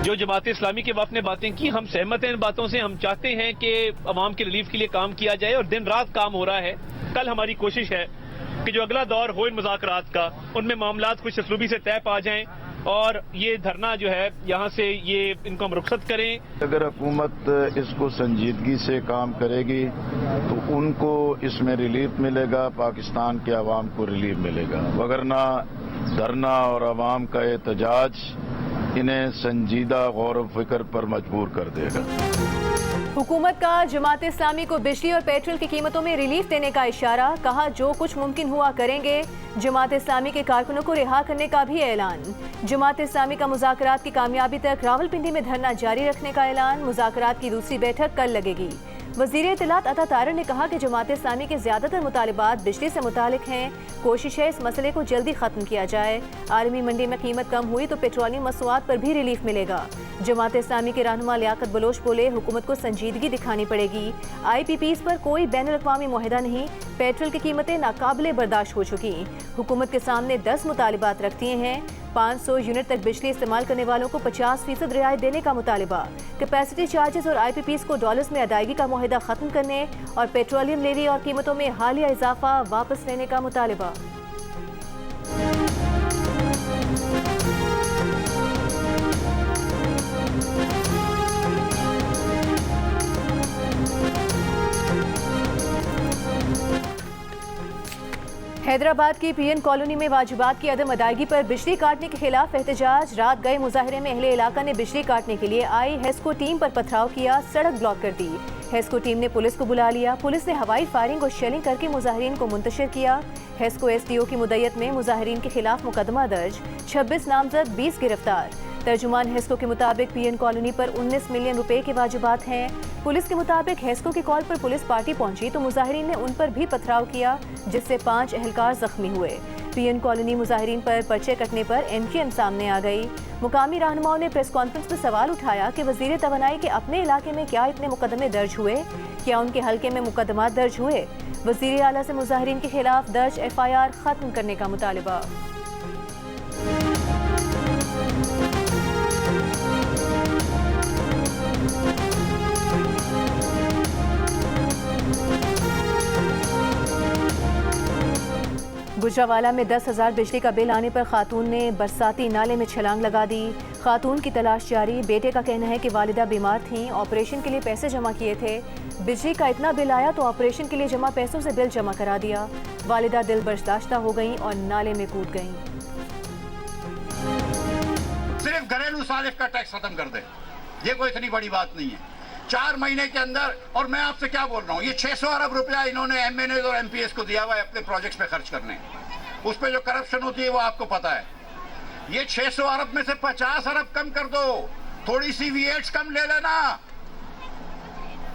जो जमात इस्लामी के वफ़द ने बातें की, हम सहमत हैं इन बातों से। हम चाहते हैं कि अवाम के रिलीफ के लिए काम किया जाए और दिन रात काम हो रहा है। कल हमारी कोशिश है कि जो अगला दौर हो इन मुज़ाकरात का, उनमें मामलात खुश असलूबी से तय पा जाएं और ये धरना जो है यहाँ से ये इनको हम रुखसत करें। अगर हुकूमत इसको संजीदगी से काम करेगी तो उनको इसमें रिलीफ मिलेगा, पाकिस्तान के अवाम को रिलीफ मिलेगा, वगरना धरना और अवाम का एहतजाज इन्हें संजीदा गौर व फिक्र पर मजबूर कर देगा। हुकूमत का जमात इस्लामी को बिजली और पेट्रोल की कीमतों में रिलीफ देने का इशारा, कहा जो कुछ मुमकिन हुआ करेंगे। जमात इस्लामी के कारकुनों को रिहा करने का भी ऐलान। जमात इस्लामी का मुज़ाकरात की कामयाबी तक रावलपिंडी में धरना जारी रखने का ऐलान। मुज़ाकरात की दूसरी बैठक कल लगेगी। वज़ीर इत्तलात अता तारर ने कहा कि जमात इस्लामी के ज़्यादातर मुतालिबात बिजली से मुतालिक हैं। कोशिश है इस मसले को जल्दी ख़त्म किया जाए। आलमी मंडी में कीमत कम हुई तो पेट्रोलियम मसनूआत पर भी रिलीफ मिलेगा। जमात इस्लामी के रहनुमा लियाकत बलोच बोले, हुकूमत को संजीदगी दिखानी पड़ेगी। IPPs पर कोई बैनुल-अक़वामी मुआहिदा नहीं। पेट्रोल की कीमतें नाकाबिले बर्दाश्त हो चुकी। हुकूमत के सामने 10 मुतालिबात रख दिए हैं। 500 यूनिट तक बिजली इस्तेमाल करने वालों को 50% रियायत देने का मुतालिबा। कैपेसिटी चार्जेस और IPPs को डॉलर्स में अदायगी का मुआहिदा ख़त्म करने और पेट्रोलियम लेवी और कीमतों में हालिया इजाफा वापस लेने का मुतालिबा। हैदराबाद की PN कॉलोनी में वाजिबात की अदम अदायगी पर बिजली काटने के खिलाफ एहतजाज। रात गए मुजाहिरे में अहले इलाका ने बिजली काटने के लिए आई हेस्को टीम पर पथराव किया, सड़क ब्लॉक कर दी। हेस्को टीम ने पुलिस को बुला लिया। पुलिस ने हवाई फायरिंग और शेलिंग करके मुजाहिरीन को मुंतशिर किया। हेस्को SDO की मुद्दत में मुजाहिरीन के खिलाफ मुकदमा दर्ज, 26 नामजद, 20 गिरफ्तार। तर्जुमान हेस्को के मुताबिक PN कॉलोनी पर 19 मिलियन रुपए के वाजिबात हैं। पुलिस के मुताबिक हेस्को की कॉल पर पुलिस पार्टी पहुंची तो मुजाहिरीन ने उन पर भी पथराव किया, जिससे 5 एहलकार जख्मी हुए। PN कॉलोनी मुजाहिरीन पर पर्चे कटने पर MKM सामने आ गई। मुकामी रहनुमाओं ने प्रेस कॉन्फ्रेंस में सवाल उठाया कि वजीर तवानाई के अपने इलाके में क्या इतने मुकदमे दर्ज हुए, क्या उनके हल्के में मुकदमा दर्ज हुए। वजीर आला से मुजाहिरीन के खिलाफ दर्ज FIR खत्म करने का मुतालिबा। गुजरावाला में 10,000 बिजली का बिल आने पर खातून ने बरसाती नाले में छलांग लगा दी। खातून की तलाश जारी। बेटे का कहना है कि वालिदा बीमार थीं, ऑपरेशन के लिए पैसे जमा किए थे। बिजली का इतना बिल आया तो ऑपरेशन के लिए जमा पैसों से बिल जमा करा दिया। वालिदा दिल बर्दाश्ता हो गईं और नाले में कूद गईं। सिर्फ घरेलू सारिफ का टैक्स खत्म कर दे, ये कोई इतनी बड़ी बात नहीं है। 4 महीने के अंदर, और मैं आपसे क्या बोल रहा हूँ, ये 600 अरब रुपया इन्होंने MNAs और MPs को दिया हुआ है अपने प्रोजेक्ट्स पे खर्च करने। उस पे जो करप्शन होती है वो आपको पता है। ये 600 अरब में से 50 अरब कम कर दो, थोड़ी सी VAT कम ले लेना,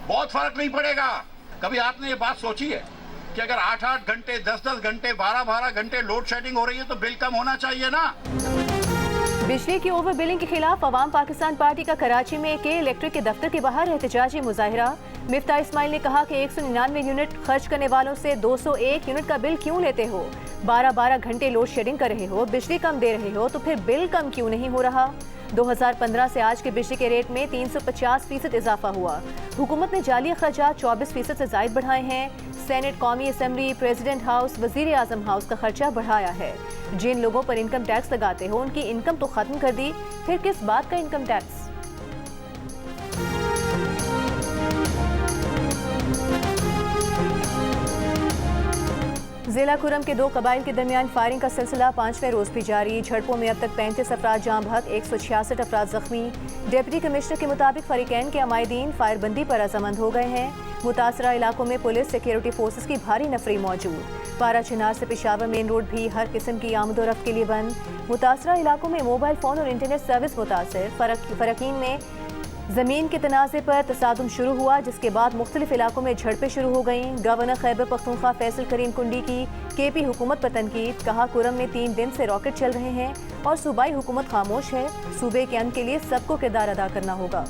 बहुत फर्क नहीं पड़ेगा। कभी आपने ये बात सोची है कि अगर 8-8 घंटे, 10-10 घंटे, 12-12 घंटे लोड शेडिंग हो रही है तो बिल कम होना चाहिए ना। बिजली की ओवर बिलिंग के खिलाफ अवाम पाकिस्तान पार्टी का कराची में के इलेक्ट्रिक के दफ्तर के बाहर एहतजाजी मुजाहिरा। मिफ्ता इस्माइल ने कहा कि 199 यूनिट खर्च करने वालों से 201 यूनिट का बिल क्यों लेते हो। 12-12 घंटे लोड शेडिंग कर रहे हो, बिजली कम दे रहे हो तो फिर बिल कम क्यों नहीं हो रहा। 2015 से आज के बिजली के रेट में 350% इजाफा हुआ। हुकूमत ने जाली अखराजात 24% से जायद बढ़ाए हैं। सेनेट, कौमी असम्बली, प्रेसिडेंट हाउस, वजीर आजम हाउस का खर्चा बढ़ाया है। जिन लोगों पर इनकम टैक्स लगाते हो उनकी इनकम तो खत्म कर दी, फिर किस बात का इनकम टैक्स। जिला कुरम के 2 कबाइल के दरमियान फायरिंग का सिलसिला 5वें रोज भी जारी। झड़पों में अब तक 35 अफराद जाँ बहक, 166 अफराद जख्मी। डिप्टी कमिश्नर के मुताबिक फरीकैन के अमायदीन फायरबंदी पर रजामंद हो गए हैं। मुतासरा इलाकों में पुलिस, सिक्योरिटी फोर्सेस की भारी नफरी मौजूद। पारा चिनार से पेशावर मेन रोड भी हर किस्म की आमदोरफ्त के लिए बंद। मुतासरा इलाकों में मोबाइल फ़ोन और इंटरनेट सर्विस मुतासर। फरकीन में ज़मीन के तनाज़े पर तसादुम शुरू हुआ, जिसके बाद मुख्तलिफ इलाकों में झड़पें शुरू हो गईं। गवर्नर खैबर पख्तूनख्वा फैसल करीम कुंडी की KP हुकूमत पर तनकीद। कहा कुरम में 3 दिन से रॉकेट चल रहे हैं और सूबाई हुकूमत खामोश है। सूबे के अमन के लिए सबको किरदार अदा करना होगा।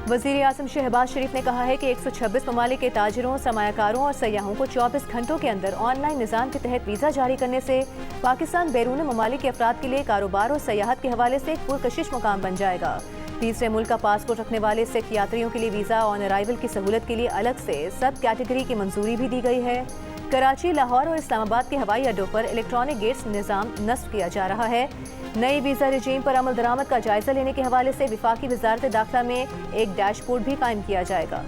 वज़ीर आज़म शहबाज शरीफ ने कहा है कि 126 ममालिक के ताजिरों, सरमायाकारों और सयाहों को 24 घंटों के अंदर ऑनलाइन निज़ाम के तहत वीज़ा जारी करने से पाकिस्तान बैरून ममालिक के अफराद के लिए कारोबार और सयाहत के हवाले से एक पुरकशिश मुकाम बन जाएगा। तीसरे मुल्क का पासपोर्ट रखने वाले सिख यात्रियों के लिए वीज़ा ऑन अराइवल की सहूलत के लिए अलग से सब कैटेगरी की मंजूरी भी दी गई है। कराची, लाहौर और इस्लामाबाद के हवाई अड्डों पर इलेक्ट्रॉनिक गेट्स निज़ाम नस्ब किया जा रहा है। नई वीज़ा रजीम पर अमल दरामद का जायजा लेने के हवाले से विफाकी वज़ारत दाखिला में एक डैशबोर्ड भी कायम किया जाएगा।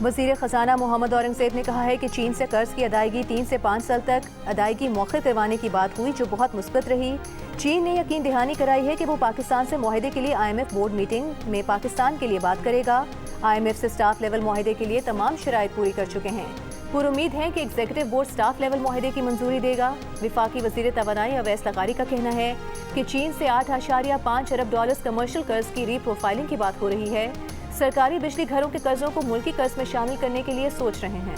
वज़ीर ख़जाना मोहम्मद औरंगज़ेब ने कहा है कि चीन से कर्ज की अदायगी 3 से 5 साल तक अदायगी मौखर करवाने की बात हुई, जो बहुत मुस्बत रही। चीन ने यकीन दहानी कराई है कि वो पाकिस्तान से मुआहदे के लिए IMF बोर्ड मीटिंग में पाकिस्तान के लिए बात करेगा। IMF से स्टाफ लेवल मुआहदे के लिए तमाम शराइत पूरी कर चुके हैं। पुरुमीद है कि एग्जीक्यूटिव बोर्ड स्टाफ लेवल मुआहदे की मंजूरी देगा। विफाकी वज़ीर तवानाई अवैस लगारी का कहना है कि चीन से $8.5 अरब कमर्शियल कर्ज की रीप्रोफाइलिंग की बात हो रही है। सरकारी बिजली घरों के कर्जों को मुल्की कर्ज में शामिल करने के लिए सोच रहे हैं।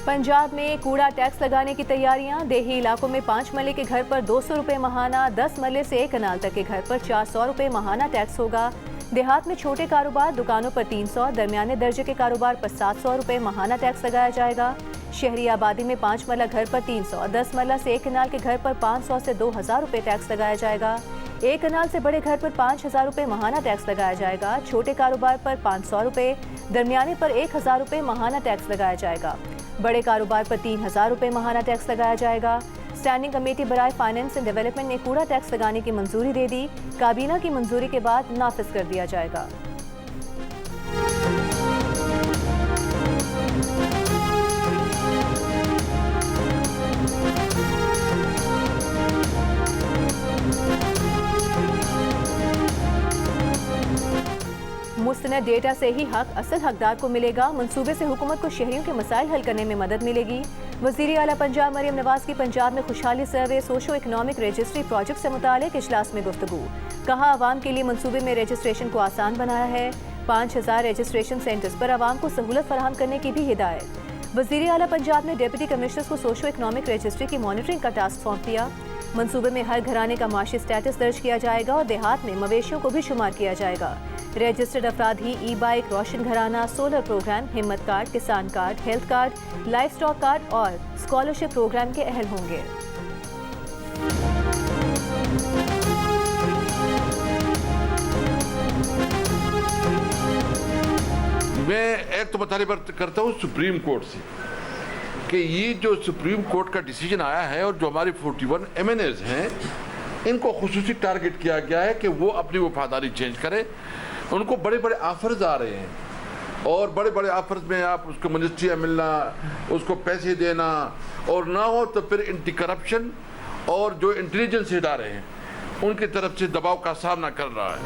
पंजाब में कूड़ा टैक्स लगाने की तैयारियां। देही इलाकों में 5 मरले के घर पर 200 रुपए महाना, 10 मरले से 1 कनाल तक के घर पर 400 रुपए महाना टैक्स होगा। देहात में छोटे कारोबार, दुकानों पर 300, दरमियाने दर्जे के कारोबार पर 700 रुपए महाना टैक्स लगाया जाएगा। शहरी आबादी में 5 मरला घर पर 300, 10 मरला से 1 कनाल के घर पर 500 से 2000 रुपए टैक्स लगाया जाएगा। 1 कनाल से बड़े घर पर 5000 रुपए महाना टैक्स लगाया जाएगा। छोटे कारोबार पर 500 रुपए, दरमियाने पर 1000 रुपए महाना टैक्स लगाया जाएगा। बड़े कारोबार पर 3000 रुपए महाना टैक्स लगाया जाएगा। स्टैंडिंग कमेटी बराए फाइनेंस एंड डेवलपमेंट ने कूड़ा टैक्स लगाने की मंजूरी दे दी। काबीना की मंजूरी के बाद नाफिज कर दिया जाएगा। मुस्तनद डेटा से ही हक असल हकदार को मिलेगा। मंसूबे से हुकूमत को शहरियों के मसाइल हल करने में मदद मिलेगी। वज़ीर आला पंजाब मरियम नवाज की पंजाब में खुशहाली सर्वे सोशो इकनॉमिक रजिस्ट्री प्रोजेक्ट से मुतालिक इजलास में गुफ्तगू। कहा, आवाम के लिए मंसूबे में रजिस्ट्रेशन को आसान बनाया है। 5000 रजिस्ट्रेशन सेंटर्स पर आवाम को सहूलत फराहम करने की भी हिदायत। वज़ीर आला पंजाब ने डिप्टी कमिश्नर्स को सोशो इकनॉमिक रजिस्ट्री की मॉनिटरिंग का टास्क सौंप दिया। मंसूबे में हर घराने का माशी स्टेटस दर्ज किया जाएगा और देहात में मवेशियों को भी शुमार किया जाएगा। रजिस्टर्ड अफराद ही ई बाइक, रोशन घराना, सोलर प्रोग्राम, हिम्मत कार्ड, किसान card, health card, life stock card और स्कॉलरशिप प्रोग्राम के अहल होंगे। मैं एक तो मुतालिबा करता हूँ सुप्रीम कोर्ट से कि ये जो सुप्रीम कोर्ट का डिसीजन आया है और जो हमारे 41 MNAs हैं, इनको खुसूसी टारगेट किया गया है कि वो अपनी वफादारी चेंज करें। उनको बड़े बड़े ऑफर्स आ रहे हैं और बड़े बड़े ऑफर्स में आप उसको मिनिस्ट्रियाँ मिलना, उसको पैसे देना, और ना हो तो फिर एंटी करप्शन और जो इंटेलिजेंस इदारे हैं उनकी तरफ से दबाव का सामना कर रहा है।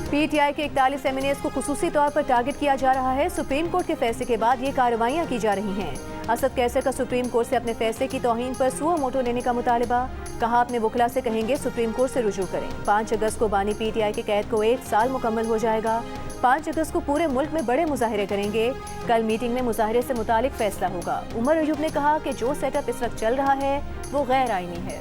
PTI के 41 MNAs को खुसूसी तौर पर टारगेट किया जा रहा है। सुप्रीम कोर्ट के फैसले के बाद ये कार्रवाइयाँ की जा रही हैं। असद कैसर का सुप्रीम कोर्ट से अपने फैसले की तौहीन पर सुओ मोटो लेने का मुतालिबा। कहा, अपने वकला से कहेंगे सुप्रीम कोर्ट से रुजू करें। 5 अगस्त को बानी PTI के कैद को 1 साल मुकम्मल हो जाएगा। 5 अगस्त को पूरे मुल्क में बड़े मुजाहिरे करेंगे। कल मीटिंग में मुजाहिरे से मुतालिक फैसला होगा। उमर अयूब ने कहा कि जो सेटअप इस वक्त चल रहा है वो गैर आईनी है।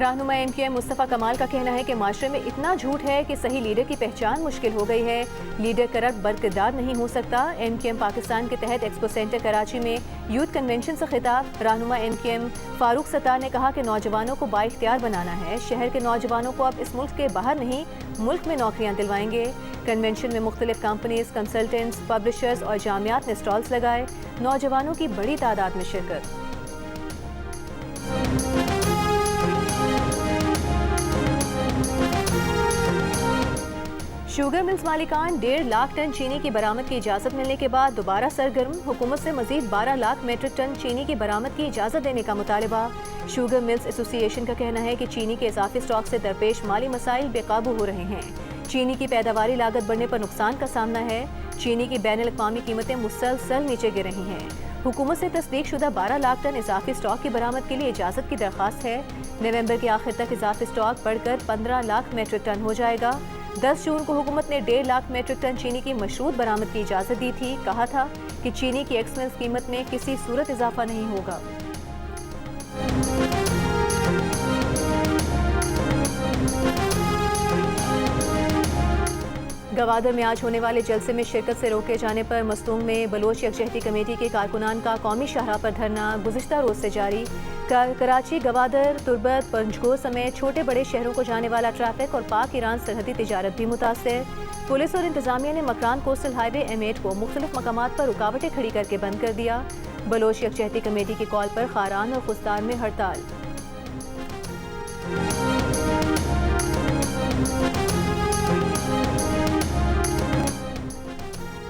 रहनुमा MQM मुस्तफ़ा कमाल का कहना है कि माशरे में इतना झूठ है कि सही लीडर की पहचान मुश्किल हो गई है। लीडर करप्ट बरकरार नहीं हो सकता। MQM पाकिस्तान के तहत एक्सपो सेंटर कराची में यूथ कन्वेंशन से खिताब। रहनुमा MQM फारूक सत्तार ने कहा कि नौजवानों को बाइख्तियार बनाना है। शहर के नौजवानों को अब इस मुल्क के बाहर नहीं, मुल्क में नौकरियाँ दिलवाएंगे। कन्वेंशन में मुख्तलिफ कंपनीज, कंसल्टेंट्स, पब्लिशर्स और जामियात ने स्टॉल्स लगाए। नौजवानों की बड़ी तादाद में शिरकत। शुगर मिल्स मालिकान 1.5 लाख टन चीनी की बरामद की इजाज़त मिलने के बाद दोबारा सरगर्म। हुकूमत से मजीद 12 लाख मीट्रिक टन चीनी की बरामद की इजाज़त देने का मुतालिबा। शुगर मिल्स एसोसिएशन का कहना है कि चीनी के इजाफी स्टॉक से दरपेश माली मसाइल बेकाबू हो रहे हैं। चीनी की पैदावारी लागत बढ़ने पर नुकसान का सामना है। चीनी की बैनुल-अक़वामी कीमतें मुसलसल नीचे गिर रही हैं। हुकूमत से तस्दीकशुदा 12 लाख टन इजाफी स्टॉक की बरामद के लिए इजाज़त की दरख्वास्त है। नवंबर के आखिर तक इजाफी स्टॉक बढ़कर 15 लाख मेट्रिक टन हो जाएगा। 10 जून को हुकूमत ने 1.5 लाख मेट्रिक टन चीनी की मशरूत बरामद की इजाज़त दी थी। कहा था कि चीनी की एक्समेंस कीमत में किसी सूरत इजाफा नहीं होगा। गवादर में आज होने वाले जलसे में शिरकत से रोके जाने पर मस्तूंग में बलोच यकजहती कमेटी के कारकुनान का कौमी शाहराह पर धरना गुज़िश्ता रोज से जारी। कराची, गवादर, तुर्बत, पंजगोर समेत छोटे बड़े शहरों को जाने वाला ट्रैफिक और पाक ईरान सरहदी तिजारत भी मुतासर। पुलिस और इंतजामिया ने मकरान कोस्टल हाईवे M8 को मुख्तलिफ मकामात पर रुकावटें खड़ी करके बंद कर दिया। बलोच यकजहती कमेटी की कॉल पर खारान और खुस्तार में हड़ताल।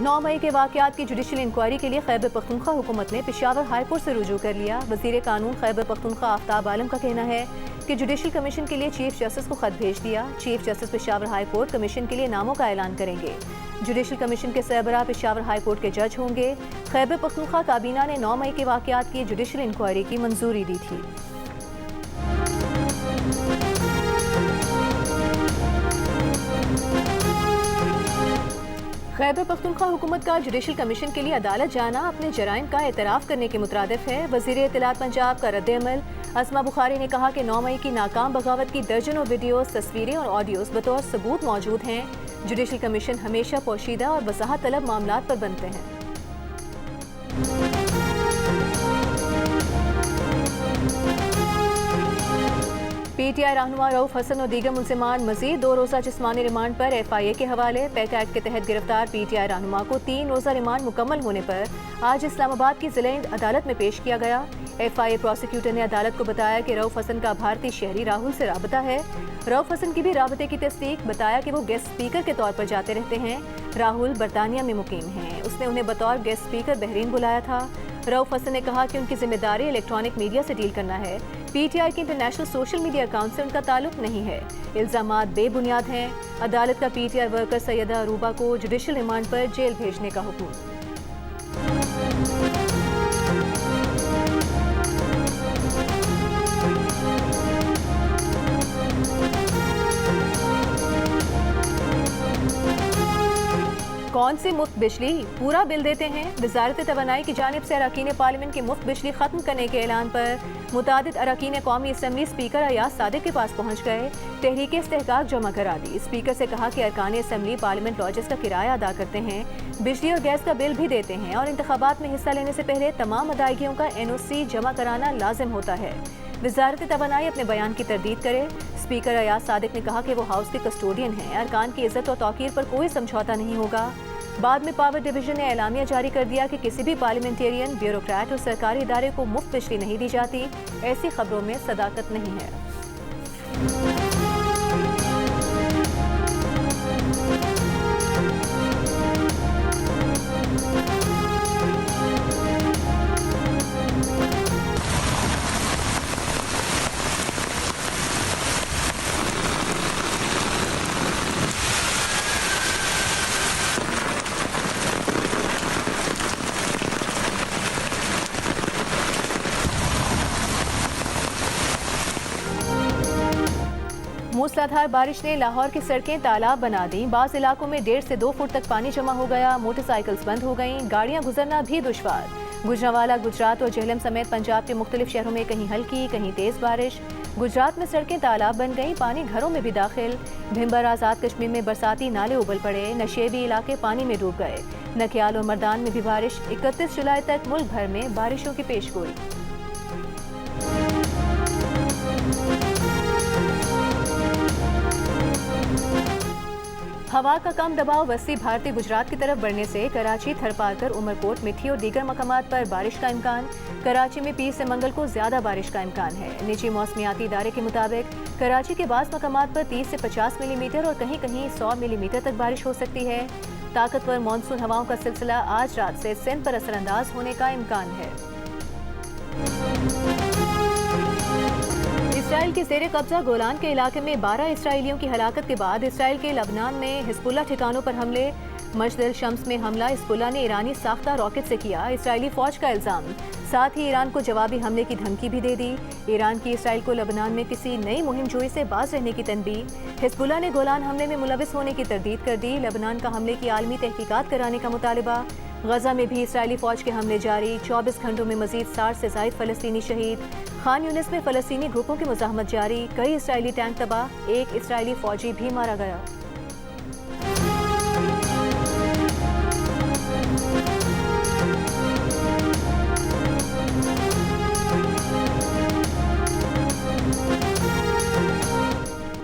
9 मई के वाक़यात की जुडिशल इंक्वायरी के लिए खैबर पख्तूनख्वा हुकूमत ने पेशावर हाई कोर्ट से रुजू कर लिया। वज़ीर कानून खैबर पख्तूनख्वा आफ्ताब आलम का कहना है कि जुडिशल कमीशन के लिए चीफ जस्टिस को खत भेज दिया। Chief justice Peshawar high court commission के लिए नामों का ऐलान करेंगे। जुडिशल कमीशन के सरबराह पेशावर हाई कोर्ट के जज होंगे। खैबर पख्तूनख्वा काबीना ने 9 मई के वाक़यात की जुडिशल इंक्वायरी की मंजूरी दी थी। खैबर पख्तूनख्वा हुकूमत का जुडिशल कमीशन के लिए अदालत जाना अपने जराइम का एतराफ़ करने के मुतरादिफ है। वज़ीर इत्तलात पंजाब का रद्द-ए-अमल। अस्मा बुखारी ने कहा कि 9 मई की नाकाम बगावत की दर्जनों वीडियोस, तस्वीरें और ऑडियोस बतौर सबूत मौजूद हैं। जुडिशल कमीशन हमेशा पोशीदा और वजाहत तलब मामलात पर बनते हैं। PTI रहनुमा रऊफ हसन और दीगर मुलजिमान मजीद 2 रोज़ा जिस्मानी रिमांड पर FIA के हवाले। पैक एक्ट के तहत गिरफ्तार PTI रहनुमा को 3 रोज़ा रिमांड मुकम्मल होने पर आज इस्लामाबाद की जिला अदालत में पेश किया गया। FIA प्रोसिक्यूटर ने अदालत को बताया कि रऊफ हसन का भारतीय शहरी राहुल से राबता है। रऊफ हसन की भी राबते की तस्दीक, बताया कि वो गेस्ट स्पीकर के तौर पर जाते रहते हैं। राहुल बरतानिया में मुकीम हैं। उसने उन्हें बतौर गेस्ट स्पीकर बहरीन बुलाया था। रऊफ हसन ने कहा कि उनकी जिम्मेदारी इलेक्ट्रॉनिक मीडिया से डील करना है। PTI के इंटरनेशनल सोशल मीडिया अकाउंट से उनका ताल्लुक नहीं है। इल्जामात बेबुनियाद हैं। अदालत का PTI वर्कर सैयदा अरूबा को जुडिशल रिमांड पर जेल भेजने का हुक्म। कौन सी मुफ्त बिजली? पूरा बिल देते हैं। वज़ारत तवानाई की जानिब से अरकान पार्लियामेंट की मुफ्त बिजली खत्म करने के ऐलान पर मुतादिद अरकान कौमी असम्बली स्पीकर अयाज सादिक के पास पहुँच गए। तहरीक इस्तेहकाक जमा करा दी। स्पीकर से कहा कि अरकान असम्बली पार्लियामेंट लॉजेस का किराया अदा करते हैं, बिजली और गैस का बिल भी देते हैं और इंतखाबात में हिस्सा लेने से पहले तमाम अदायगियों का NOC जमा कराना लाजिम होता है। वज़ारत तवानाई अपने बयान की तरदीद करे। स्पीकर अयाज सादिक ने कहा कि वो हाउस के कस्टोडियन हैं। अरकान की इज्जत और तौकीर पर कोई समझौता नहीं होगा। बाद में पावर डिवीजन ने एलामिया जारी कर दिया कि किसी भी पार्लियामेंटेरियन, ब्यूरोक्रेट और सरकारी इदारे को मुफ्त बिजली नहीं दी जाती। ऐसी खबरों में सदाकत नहीं है। मूसलाधार बारिश ने लाहौर की सड़कें तालाब बना दी। बाज़ इलाकों में 1.5 से 2 फुट तक पानी जमा हो गया। मोटरसाइकिल्स बंद हो गईं। गाड़ियां गुजरना भी दुश्वार। गुजरांवाला, गुजरात और जेहलम समेत पंजाब के मुख्तलिफ शहरों में कहीं हल्की कहीं तेज बारिश। गुजरात में सड़कें तालाब बन गईं, पानी घरों में भी दाखिल। भिंबर आज़ाद कश्मीर में बरसाती नाले उबल पड़े। नशेबी इलाके पानी में डूब गए। नकियाल और मर्दान में भी बारिश। 31 जुलाई तक मुल्क भर में बारिशों की पेशगोई। हवा का कम दबाव वसी भारतीय गुजरात की तरफ बढ़ने से कराची, थरपारकर, उमरकोट, मिठी और दीगर मकामात पर बारिश का इम्कान। कराची में 20 से मंगल को ज्यादा बारिश का इम्कान है। निजी मौसमियाती इदारे के मुताबिक कराची के बाज़ मकामात पर 30 से 50 मिलीमीटर और कहीं कहीं 100 मिलीमीटर तक बारिश हो सकती है। ताकतवर मानसून हवाओं का सिलसिला आज रात से सिंध पर असरअंदाज होने का इम्कान है। इस इसराइल के ज़ेरे कब्जा गोलान के इलाके में 12 इसराइलियों की हलाकत के बाद इसराइल के लबनान में हिजबुल्लाह ठिकानों पर हमले। मजदल शम्स में हमला हिजबुल्लाह ने ईरानी साख्ता रॉकेट से किया, इसराइली फौज का इल्जाम। साथ ही ईरान को जवाबी हमले की धमकी भी दे दी। ईरान की इसराइल को लबनान में किसी नई मुहिम जोई से बाज रहने की तनबीह। हिजबुल्लाह ने गोलान हमले में मुलविस होने की तरदीद कर दी। लबनान का हमले की आलमी तहकीकात कराने का मुतालबा। गजा में भी इसराइली फौज के हमले जारी, 24 घंटों में मजीद 60 से ज़ायद फलस्तीनी शहीद। खान यूनिस में फलस्तीनी ग्रुपों की मुज़ाहमत जारी, कई इसराइली टैंक तबाह, एक इसराइली फौजी भी मारा गया।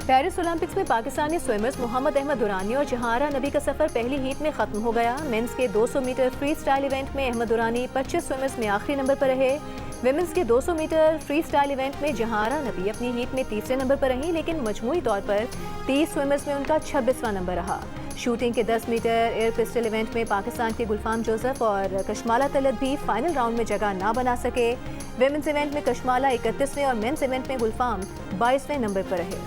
पेरिस ओलंपिक्स में पाकिस्तानी स्विमर्स मोहम्मद अहमद दुरानी और जहांआरा नबी का सफर पहली हीट में खत्म हो गया। मेंस के 200 मीटर फ्री स्टाइल इवेंट में अहमद दुरानी 25 स्विमर्स में आखिरी नंबर पर रहे। विमेंस के 200 मीटर फ्री स्टाइल इवेंट में जहांआरा नबी अपनी हीट में तीसरे नंबर पर रही, लेकिन मजमूई तौर पर 30 स्विमर्स में उनका 26वां नंबर रहा। शूटिंग के 10 मीटर एयर पिस्टल इवेंट में पाकिस्तान के गुलफाम जोसेफ और कशमाला तलत भी फाइनल राउंड में जगह ना बना सके। विमेंस इवेंट में कशमाला 31वें और मेंस इवेंट में गुलफाम 22वें नंबर पर रहे।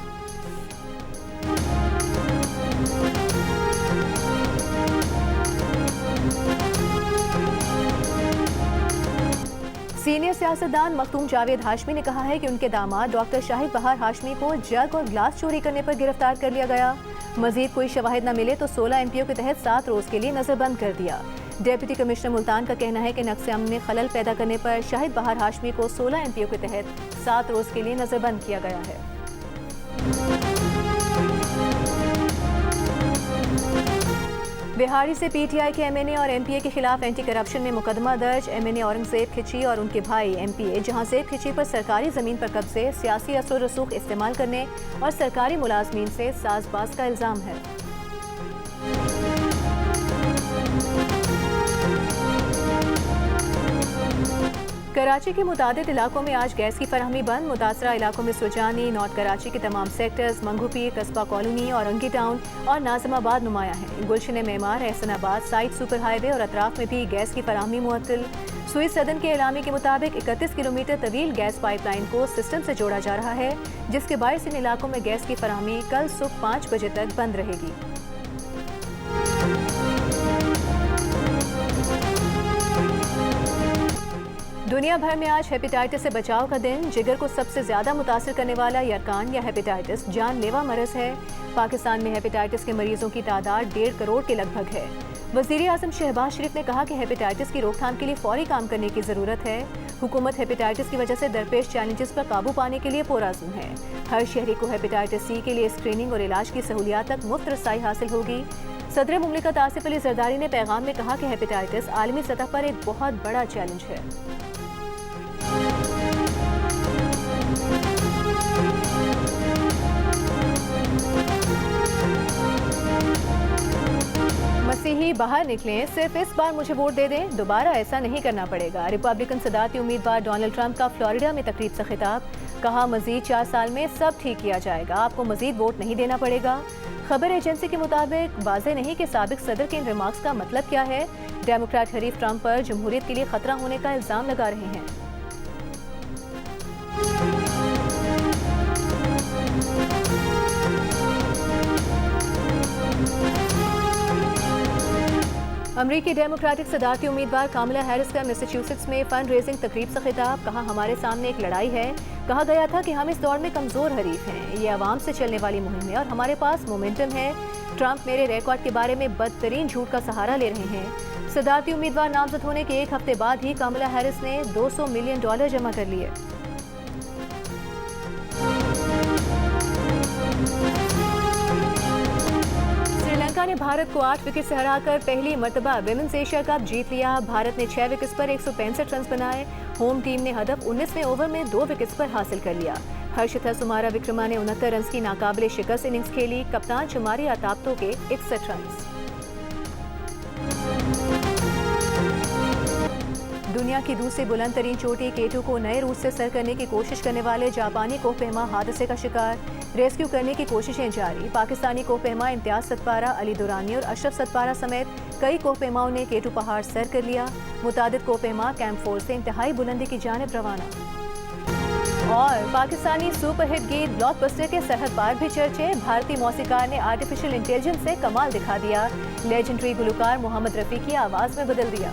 सीनियर सियासतदान मखदूम जावेद हाशमी ने कहा है कि उनके दामाद डॉक्टर शाहिद बहार हाशमी को जग और ग्लास चोरी करने पर गिरफ्तार कर लिया गया। मजीद कोई शवाहिद न मिले तो 16 एमपीओ के तहत 7 रोज के लिए नजरबंद कर दिया। डेप्यूटी कमिश्नर मुल्तान का कहना है कि नक्शे अमन में खलल पैदा करने पर शाहिद बहार हाशमी को 16 एमपीओ के तहत 7 रोज के लिए नजरबंद किया गया है। बिहारी से पीटीआई के एमएनए और एमपीए के खिलाफ एंटी करप्शन में मुकदमा दर्ज। एमएनए औरंगजेब खिची और उनके भाई एमपीए जहांजेब खिची पर सरकारी जमीन पर कब्जे, सियासी असर रसूख इस्तेमाल करने और सरकारी मुलाजमीन से साजबाज का इल्जाम है। कराची के मुतादिद इलाकों में आज गैस की फराहमी बंद। मुतासरा इलाकों में सुजानी, नॉर्थ कराची के तमाम सेक्टर्स, मंगूपीर, कस्बा कॉलोनी, औरंगी टाउन और नाजिमाबाद नुमाया हैं। गुलशन Maymar, Ehsanabad, side super highway और अतराफ में भी गैस की फराहमी मुअत्तल। स्विस सदन के एलामी के मुताबिक 31 किलोमीटर तवील गैस पाइपलाइन को सिस्टम से जोड़ा जा रहा है, जिसके बायस इन इलाकों में गैस की फराहमी कल सुबह 5 बजे तक बंद रहेगी। दुनिया भर में आज हेपेटाइटिस से बचाव का दिन। जिगर को सबसे ज्यादा मुतासिर करने वाला यरकान या हेपेटाइटिस जानलेवा मरज है। पाकिस्तान में हेपेटाइटिस के मरीजों की तादाद 1.5 करोड़ के लगभग है। वज़ीर आज़म शहबाज शरीफ ने कहा कि हेपेटाइटिस की रोकथाम के लिए फौरी काम करने की जरूरत है। हुकूमत हेपेटाइटिस की वजह से दरपेश चैलेंजेस पर काबू पाने के लिए पुरअज़्म है। हर शहरी को हेपेटाइटिस सी के लिए स्क्रीनिंग और इलाज की सहूलियात तक मुफ्त रसाई हासिल होगी। सदर मुमलिकत आसिफ अली जरदारी ने पैगाम में कहा कि हेपेटाइटिस आलमी सतह पर एक बहुत बड़ा चैलेंज है। मसीही बाहर निकलें, सिर्फ इस बार मुझे वोट दे दें, दोबारा ऐसा नहीं करना पड़ेगा। रिपब्लिकन सदारती उम्मीदवार डोनाल्ड ट्रंप का फ्लोरिडा में तकरीब से खिताब। कहा मजीद 4 साल में सब ठीक किया जाएगा, आपको मजीद वोट नहीं देना पड़ेगा। खबर एजेंसी के मुताबिक वाज़ेह नहीं कि साबिक सदर के इन रिमार्क्स का मतलब क्या है। डेमोक्रेट हरीफ ट्रंप पर जमहूरियत के लिए खतरा होने का इल्जाम लगा रहे हैं। अमरीकी डेमोक्रेटिक सदारती उम्मीदवार कामला हैरिस का मैसाचुसेट्स में फंड रेजिंग तकरीब से खिताब। कहा हमारे सामने एक लड़ाई है। कहा गया था कि हम इस दौर में कमजोर हरीफ हैं, ये आवाम से चलने वाली मुहिम है और हमारे पास मोमेंटम है। ट्रंप मेरे रिकॉर्ड के बारे में बदतरीन झूठ का सहारा ले रहे हैं। सदारती उम्मीदवार नामजद होने के 1 हफ्ते बाद ही कामला हैरिस ने $200 मिलियन जमा कर लिए। श्रीलंका ने भारत को 8 विकेट से हराकर पहली मर्तबा विमेंस एशिया कप जीत लिया। भारत ने 6 विकेट्स पर 165 रन बनाए। होम टीम ने हदफ 19वें ओवर में 2 विकेट्स पर हासिल कर लिया। हर्षिता सुमारा विक्रमा ने 69 रन की नाकाबिले शिकस्त इनिंग्स खेली। कप्तान चुमारी अताप्तो के 61 रन। दुनिया की दूसरी बुलंद तरीन चोटी K2 को नए रूट से सर करने की कोशिश करने वाले जापानी कोहपेमा हादसे का शिकार। रेस्क्यू करने की कोशिशें जारी। पाकिस्तानी कोहपेमा इम्तियाज सतपारा, अली दुरानी और अशरफ सतपारा समेत कई कोहपेमाओं ने K2 पहाड़ सर कर लिया। मुतादिद कोहपेमा कैंप 4 से इंतहाई बुलंदी की जानिब रवाना। और पाकिस्तानी सुपरहिट गीत ब्लॉकबस्टर के सरहद पार भी चर्चे। भारतीय मौसीकार ने आर्टिफिशियल इंटेलिजेंस से कमाल दिखा दिया। लेजेंडरी गुलकार मोहम्मद रफी की आवाज में बदल दिया।